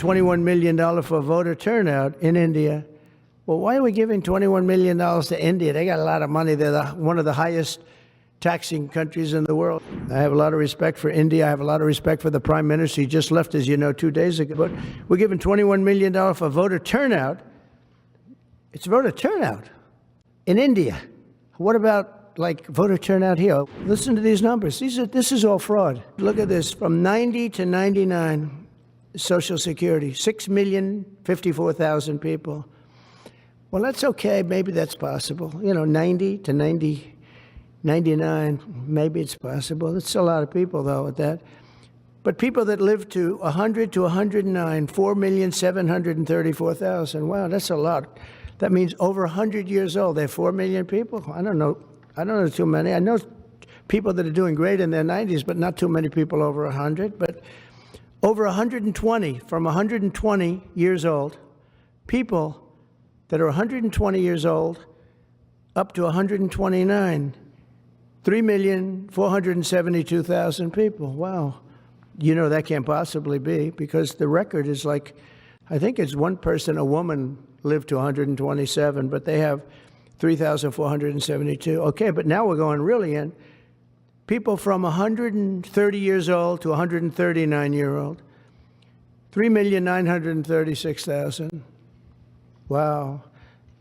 $21 million for voter turnout in India. Well, why are we giving $21 million to India? They got a lot of money. They're one of the highest taxing countries in the world. I have a lot of respect for India. I have a lot of respect for the Prime Minister. He just left, as you know, 2 days ago. But we're giving $21 million for voter turnout. It's voter turnout in India. What about, like, voter turnout here? Listen to these numbers. This is all fraud. Look at this. From 90 to 99, Social Security, 6,054,000 people. Well, that's okay. Maybe that's possible. 90 to 99, maybe it's possible. It's a lot of people, though, at that. But people that live to 100 to 109, 4,734,000. Wow, that's a lot. That means over 100 years old. There are 4 million people. I don't know too many. I know people that are doing great in their 90s, but not too many people over 100. But over 120, from 120 years old, people that are 120 years old up to 129, 3,472,000 people. Wow. That can't possibly be, because the record is like, I think it's one person, a woman, lived to 127, but they have 3,472. Okay, but now we're going really in. People from 130 years old to 139-year-old, 3,936,000. Wow.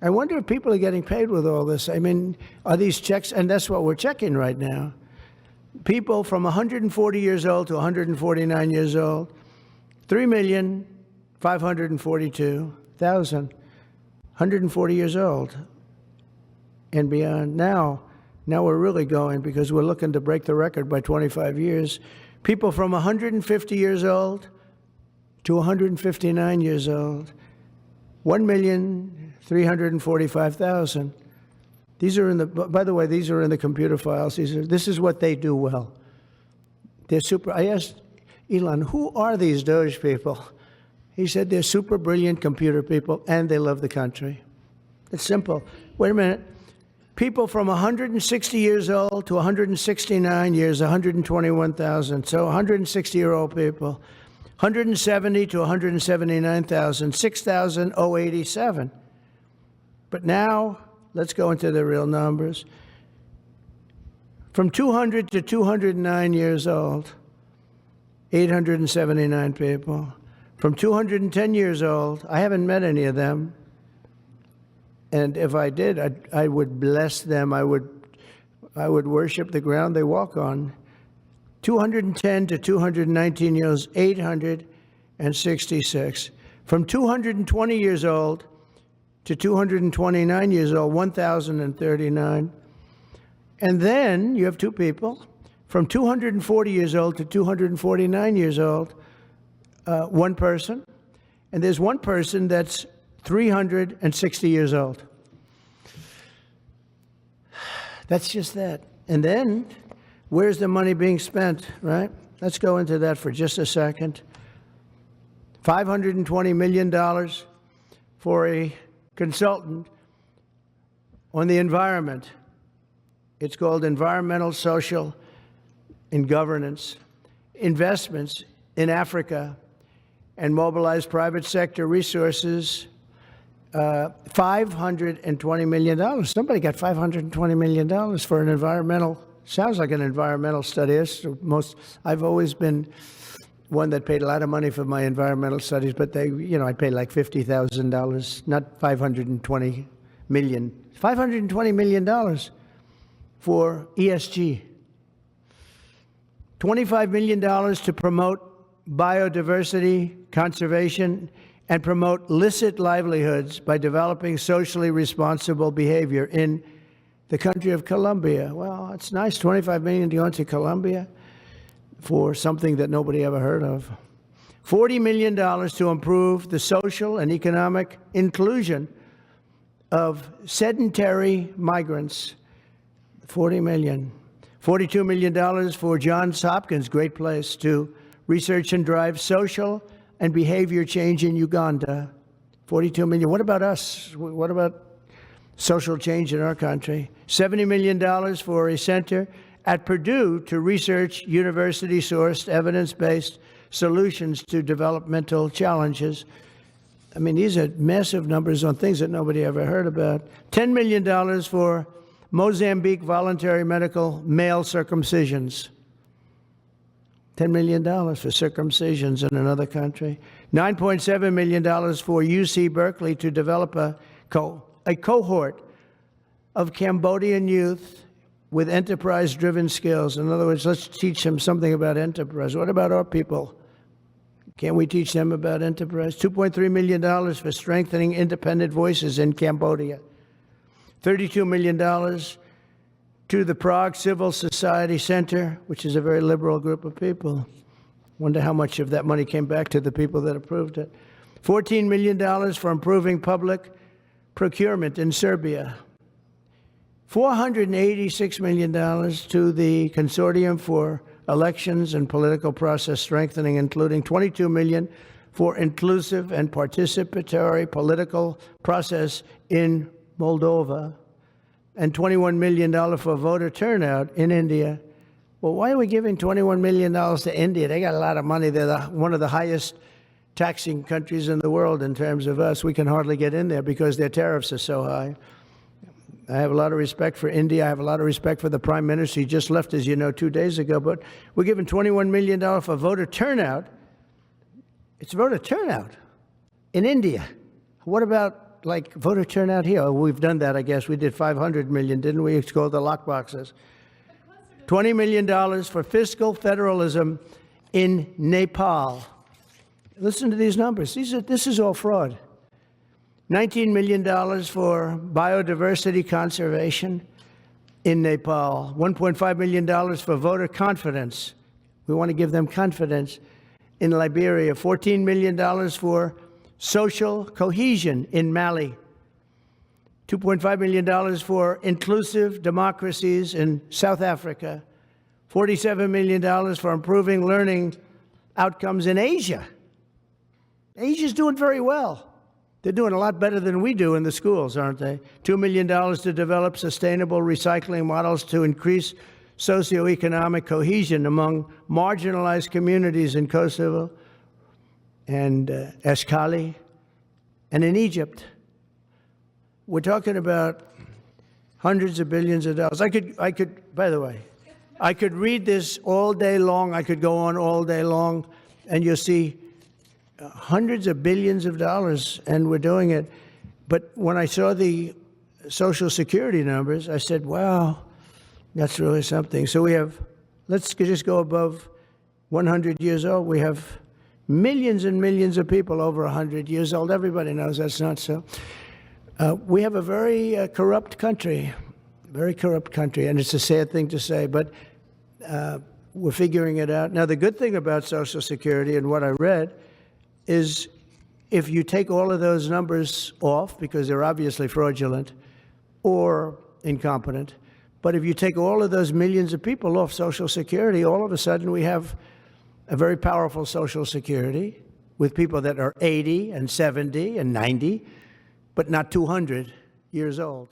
I wonder if people are getting paid with all this. I mean, are these checks? And that's what we're checking right now. People from 140 years old to 149 years old, 3,542,000, 140 years old and beyond. Now we're really going, because we're looking to break the record by 25 years. People from 150 years old to 159 years old, 1,345,000. These are by the way, these are in the computer files. This is what they do well. They're super. I asked Elon, who are these Doge people? He said they're super brilliant computer people and they love the country. It's simple. Wait a minute. People from 160 years old to 169 years, 121,000. So 160-year-old people. 170 to 179,000, 6,087. But now, let's go into the real numbers. From 200 to 209 years old, 879 people. From 210 years old, I haven't met any of them. And if I did, I would bless them. I would worship the ground they walk on. 210 to 219 years, 866. From 220 years old to 229 years old, 1,039. And then you have two people. From 240 years old to 249 years old, one person. And there's one person that's 360 years old. That's just that. And then, where's the money being spent, right? Let's go into that for just a second. $520 million for a consultant on the environment. It's called Environmental, Social, and Governance. Investments in Africa and mobilize private sector resources. $520 million. Somebody got $520 million for an environmental. Sounds like an environmental study. I've always been one that paid a lot of money for my environmental studies, but I paid like $50,000, not $520 million. $520 million for ESG. $25 million to promote biodiversity, conservation, and promote licit livelihoods by developing socially responsible behavior in the country of Colombia. Well, it's nice, $25 million going to Colombia for something that nobody ever heard of. $40 million to improve the social and economic inclusion of sedentary migrants. $40 million. $42 million for Johns Hopkins, great place, to research and drive social and behavior change in Uganda. $42 million. What about us? What about social change in our country? $70 million for a center at Purdue to research university-sourced, evidence-based solutions to developmental challenges. I mean, these are massive numbers on things that nobody ever heard about. $10 million for Mozambique voluntary medical male circumcisions. $10 million for circumcisions in another country. $9.7 million for UC Berkeley to develop a cohort of Cambodian youth with enterprise-driven skills. In other words, let's teach them something about enterprise. What about our people? Can't we teach them about enterprise? $2.3 million for strengthening independent voices in Cambodia. $32 million to the Prague Civil Society Center, which is a very liberal group of people. Wonder how much of that money came back to the people that approved it. $14 million for improving public procurement in Serbia. $486 million to the Consortium for Elections and Political Process Strengthening, including $22 million for inclusive and participatory political process in Moldova, and $21 million for voter turnout in India. Well, why are we giving $21 million to India? They got a lot of money. They're one of the highest taxing countries in the world in terms of us. We can hardly get in there because their tariffs are so high. I have a lot of respect for India. I have a lot of respect for the Prime Minister. He just left, as you know, 2 days ago. But we're giving $21 million for voter turnout. It's voter turnout in India. What about, like, voter turnout here? Oh, we've done that, I guess. We did $500 million, didn't we? It's called the lockboxes. $20 million for fiscal federalism in Nepal. Listen to these numbers. This is all fraud. $19 million for biodiversity conservation in Nepal. $1.5 million for voter confidence. We want to give them confidence in Liberia. $14 million for social cohesion in Mali. $2.5 million for inclusive democracies in South Africa. $47 million for improving learning outcomes in Asia. Asia's doing very well. They're doing a lot better than we do in the schools, aren't they? $2 million to develop sustainable recycling models to increase socioeconomic cohesion among marginalized communities in Kosovo and Eskali and in Egypt. We're talking about hundreds of billions of dollars. I could, by the way, I could read this all day long. I could go on all day long, and you'll see hundreds of billions of dollars, and we're doing it. But when I saw the Social Security numbers, I said, wow, that's really something. So we have, let's just go above 100 years old. We have millions and millions of people over 100 years old. Everybody knows that's not so. We have a very corrupt country, and it's a sad thing to say, but we're figuring it out. Now, the good thing about Social Security and what I read is if you take all of those numbers off, because they're obviously fraudulent or incompetent, but if you take all of those millions of people off Social Security, all of a sudden we have a very powerful Social Security with people that are 80 and 70 and 90, but not 200 years old.